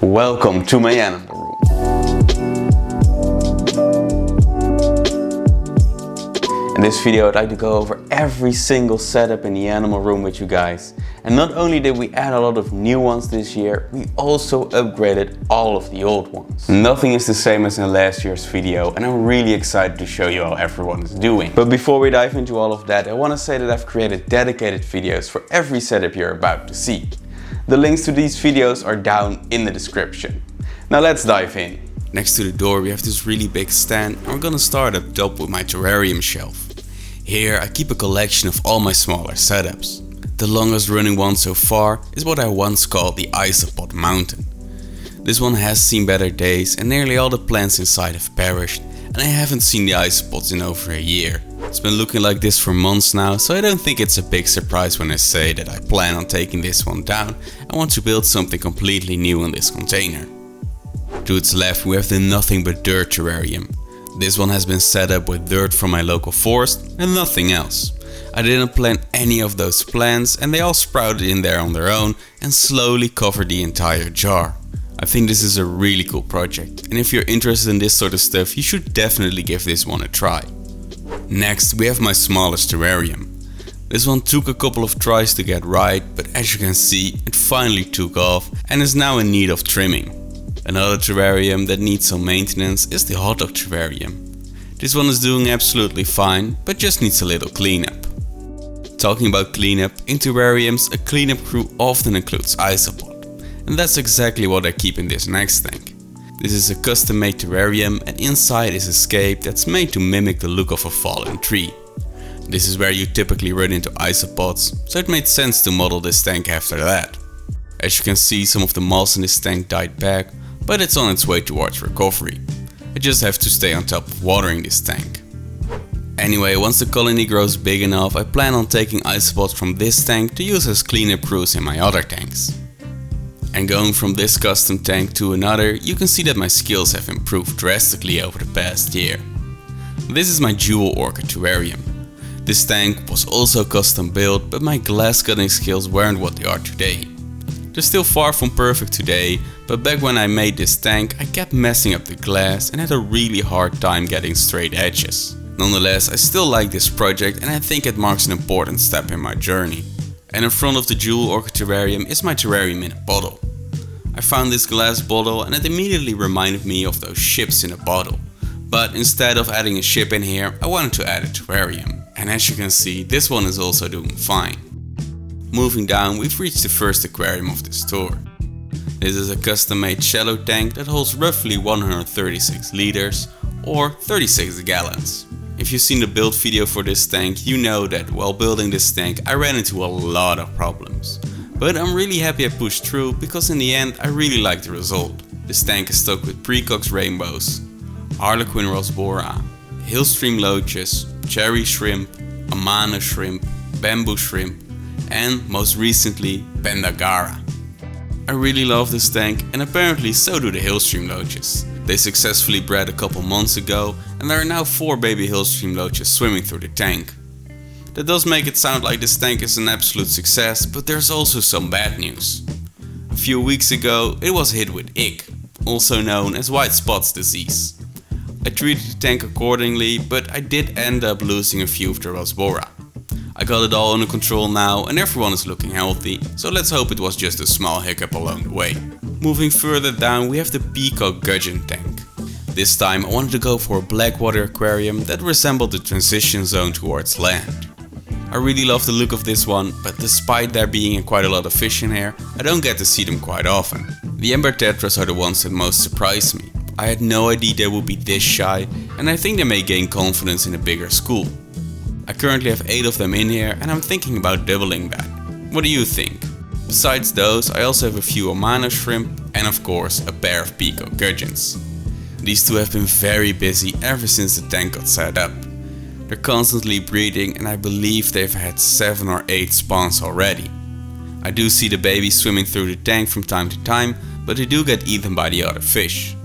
Welcome to my animal room. In this video I'd like to go over every single setup in the animal room with you guys. And not only did we add a lot of new ones this year, we also upgraded all of the old ones. Nothing is the same as in last year's video and I'm really excited to show you how everyone is doing. But before we dive into all of that, I want to say that I've created dedicated videos for every setup you're about to see. The links to these videos are down in the description. Now let's dive in. Next to the door we have this really big stand and we're gonna start up top with my terrarium shelf. Here I keep a collection of all my smaller setups. The longest running one so far is what I once called the isopod mountain. This one has seen better days and nearly all the plants inside have perished and I haven't seen the isopods in over a year. It's been looking like this for months now, so I don't think it's a big surprise when I say that I plan on taking this one down and want to build something completely new in this container. To its left we have the nothing but dirt terrarium. This one has been set up with dirt from my local forest and nothing else. I didn't plant any of those plants and they all sprouted in there on their own and slowly covered the entire jar. I think this is a really cool project and if you're interested in this sort of stuff you should definitely give this one a try. Next we have my smallest terrarium. This one took a couple of tries to get right, but as you can see it finally took off and is now in need of trimming. Another terrarium that needs some maintenance is the hot dog terrarium. This one is doing absolutely fine, but just needs a little cleanup. Talking about cleanup, in terrariums a cleanup crew often includes isopod, and that's exactly what I keep in this next tank. This is a custom made terrarium and inside is a scape that's made to mimic the look of a fallen tree. This is where you typically run into isopods, so it made sense to model this tank after that. As you can see, some of the moss in this tank died back, but it's on its way towards recovery. I just have to stay on top of watering this tank. Anyway, once the colony grows big enough, I plan on taking isopods from this tank to use as cleanup crews in my other tanks. And going from this custom tank to another, you can see that my skills have improved drastically over the past year. This is my jewel orchid terrarium. This tank was also custom built, but my glass cutting skills weren't what they are today. They're still far from perfect today, but back when I made this tank I kept messing up the glass and had a really hard time getting straight edges. Nonetheless, I still like this project and I think it marks an important step in my journey. And in front of the jewel orchid terrarium is my terrarium in a bottle. I found this glass bottle and it immediately reminded me of those ships in a bottle. But instead of adding a ship in here, I wanted to add a terrarium. And as you can see, this one is also doing fine. Moving down, we've reached the first aquarium of this tour. This is a custom made shallow tank that holds roughly 136 liters or 36 gallons. If you've seen the build video for this tank, you know that while building this tank I ran into a lot of problems. But I'm really happy I pushed through because in the end I really like the result. This tank is stocked with Peacock's rainbows, Harlequin Rosbora, Hillstream loaches, cherry shrimp, amana shrimp, bamboo shrimp and most recently Pandagara. I really love this tank and apparently so do the Hillstream loaches. They successfully bred a couple months ago and there are now 4 baby Hillstream loaches swimming through the tank. That does make it sound like this tank is an absolute success, but there's also some bad news. A few weeks ago it was hit with ick, also known as white spots disease. I treated the tank accordingly, but I did end up losing a few of the Rosbora. I got it all under control now and everyone is looking healthy, so let's hope it was just a small hiccup along the way. Moving further down we have the Peacock Gudgeon tank. This time I wanted to go for a blackwater aquarium that resembled the transition zone towards land. I really love the look of this one, but despite there being quite a lot of fish in here, I don't get to see them quite often. The Ember Tetras are the ones that most surprised me. I had no idea they would be this shy and I think they may gain confidence in a bigger school. I currently have 8 of them in here and I'm thinking about doubling that. What do you think? Besides those, I also have a few Amana shrimp and of course a pair of Peacock Gudgeons. These two have been very busy ever since the tank got set up. They're constantly breeding and I believe they've had 7 or 8 spawns already. I do see the babies swimming through the tank from time to time, but they do get eaten by the other fish.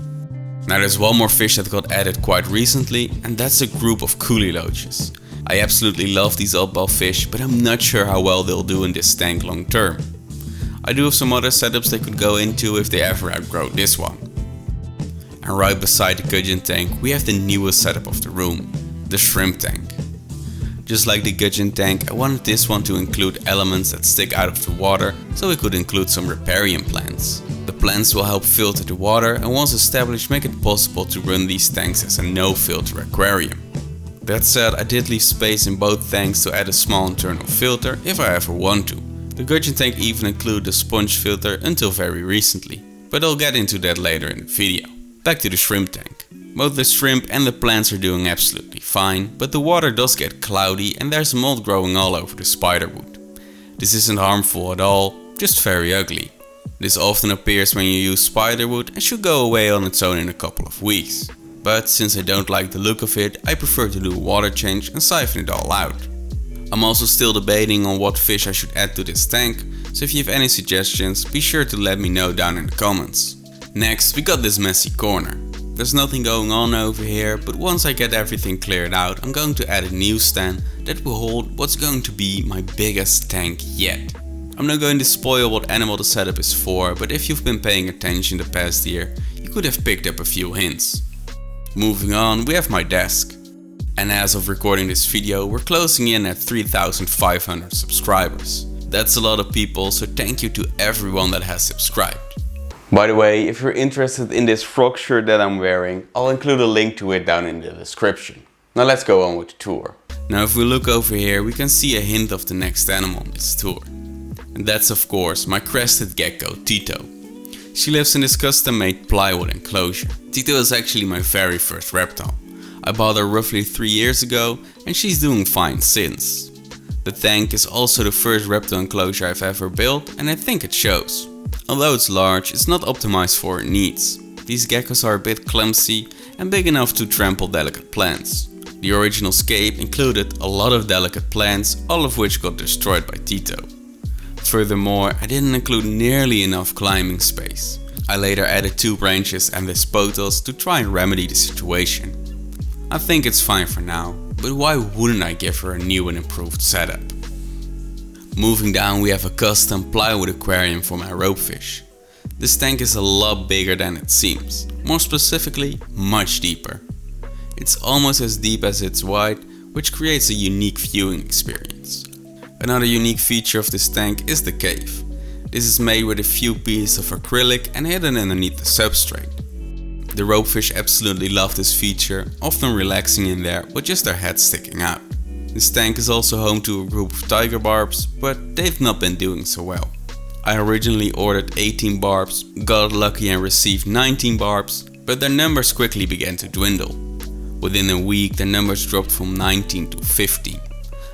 Now there's one more fish that got added quite recently and that's a group of coolie loaches. I absolutely love these oddball fish, but I'm not sure how well they'll do in this tank long term. I do have some other setups they could go into if they ever outgrow this one. And right beside the gudgeon tank we have the newest setup of the room, the shrimp tank. Just like the gudgeon tank, I wanted this one to include elements that stick out of the water, so we could include some riparian plants. The plants will help filter the water and once established make it possible to run these tanks as a no-filter aquarium. That said, I did leave space in both tanks to add a small internal filter if I ever want to. The gudgeon tank even included a sponge filter until very recently, but I'll get into that later in the video. Back to the shrimp tank. Both the shrimp and the plants are doing absolutely fine, but the water does get cloudy and there's mold growing all over the spiderwood. This isn't harmful at all, just very ugly. This often appears when you use spiderwood and should go away on its own in a couple of weeks. But since I don't like the look of it, I prefer to do a water change and siphon it all out. I'm also still debating on what fish I should add to this tank, so if you have any suggestions, be sure to let me know down in the comments. Next, we got this messy corner. There's nothing going on over here, but once I get everything cleared out, I'm going to add a new stand that will hold what's going to be my biggest tank yet. I'm not going to spoil what animal the setup is for, but if you've been paying attention the past year, you could have picked up a few hints. Moving on, we have my desk. And as of recording this video, we're closing in at 3,500 subscribers. That's a lot of people, so thank you to everyone that has subscribed. By the way, if you're interested in this frog shirt that I'm wearing, I'll include a link to it down in the description. Now let's go on with the tour. Now if we look over here, we can see a hint of the next animal on this tour. And that's of course my crested gecko, Tito. She lives in this custom made plywood enclosure. Tito is actually my very first reptile. I bought her roughly 3 years ago and she's doing fine since. The tank is also the first reptile enclosure I've ever built and I think it shows. Although it's large, it's not optimized for her needs. These geckos are a bit clumsy and big enough to trample delicate plants. The original scape included a lot of delicate plants, all of which got destroyed by Tito. Furthermore, I didn't include nearly enough climbing space. I later added 2 branches and this pothos to try and remedy the situation. I think it's fine for now, but why wouldn't I give her a new and improved setup? Moving down, we have a custom plywood aquarium for my ropefish. This tank is a lot bigger than it seems, more specifically much deeper. It's almost as deep as it's wide, which creates a unique viewing experience. Another unique feature of this tank is the cave. This is made with a few pieces of acrylic and hidden underneath the substrate. The ropefish absolutely love this feature, often relaxing in there with just their heads sticking out. This tank is also home to a group of tiger barbs, but they've not been doing so well. I originally ordered 18 barbs, got lucky and received 19 barbs, but their numbers quickly began to dwindle. Within a week their numbers dropped from 19 to 15.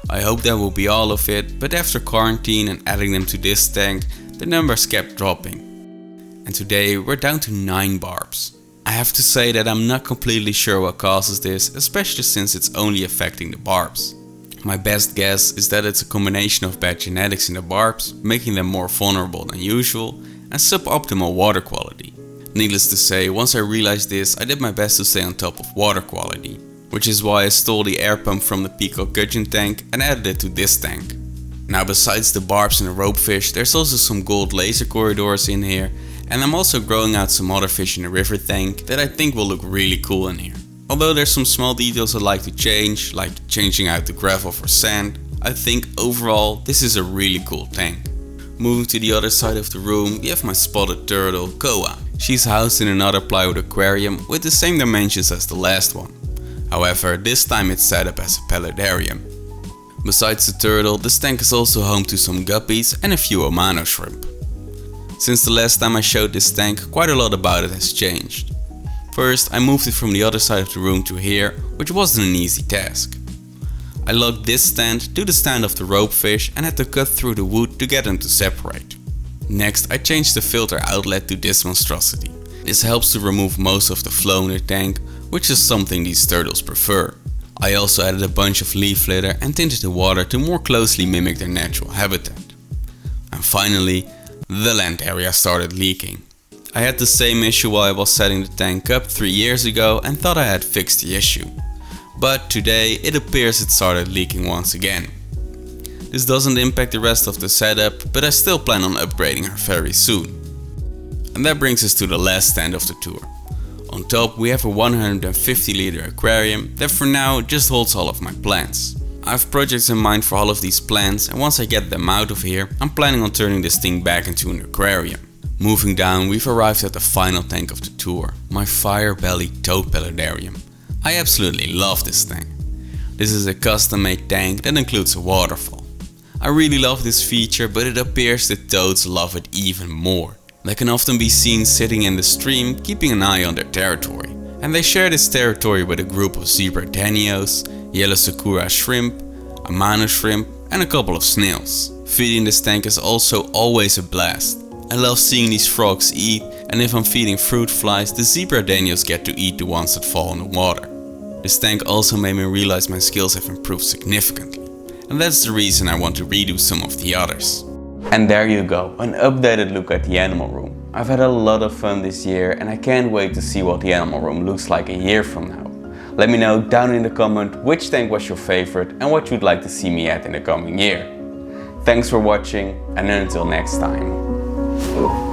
I hope that will be all of it, but after quarantine and adding them to this tank, the numbers kept dropping. And today we're down to 9 barbs. I have to say that I'm not completely sure what causes this, especially since it's only affecting the barbs. My best guess is that it's a combination of bad genetics in the barbs, making them more vulnerable than usual, and suboptimal water quality. Needless to say, once I realized this, I did my best to stay on top of water quality, which is why I stole the air pump from the Peacock gudgeon tank and added it to this tank. Now besides the barbs and the ropefish, there's also some gold laser corridors in here, and I'm also growing out some other fish in the river tank that I think will look really cool in here. Although there's some small details I'd like to change, like changing out the gravel for sand, I think overall this is a really cool tank. Moving to the other side of the room, we have my spotted turtle, Koa. She's housed in another plywood aquarium with the same dimensions as the last one. However, this time it's set up as a paludarium. Besides the turtle, this tank is also home to some guppies and a few Omano shrimp. Since the last time I showed this tank, quite a lot about it has changed. First, I moved it from the other side of the room to here, which wasn't an easy task. I locked this stand to the stand of the ropefish and had to cut through the wood to get them to separate. Next, I changed the filter outlet to this monstrosity. This helps to remove most of the flow in the tank, which is something these turtles prefer. I also added a bunch of leaf litter and tinted the water to more closely mimic their natural habitat. And finally, the land area started leaking. I had the same issue while I was setting the tank up 3 years ago and thought I had fixed the issue. But today it appears it started leaking once again. This doesn't impact the rest of the setup, but I still plan on upgrading her very soon. And that brings us to the last stand of the tour. On top we have a 150 liter aquarium that for now just holds all of my plants. I have projects in mind for all of these plants, and once I get them out of here, I'm planning on turning this thing back into an aquarium. Moving down, we've arrived at the final tank of the tour, my fire-bellied toad paludarium. I absolutely love this tank. This is a custom-made tank that includes a waterfall. I really love this feature, but it appears that toads love it even more. They can often be seen sitting in the stream, keeping an eye on their territory. And they share this territory with a group of zebra danios, yellow sakura shrimp, a mano shrimp, and a couple of snails. Feeding this tank is also always a blast. I love seeing these frogs eat, and if I'm feeding fruit flies, the zebra danios get to eat the ones that fall in the water. This tank also made me realize my skills have improved significantly, and that's the reason I want to redo some of the others. And there you go, an updated look at the animal room. I've had a lot of fun this year, and I can't wait to see what the animal room looks like a year from now. Let me know down in the comment which tank was your favorite and what you'd like to see me at in the coming year. Thanks for watching, and until next time.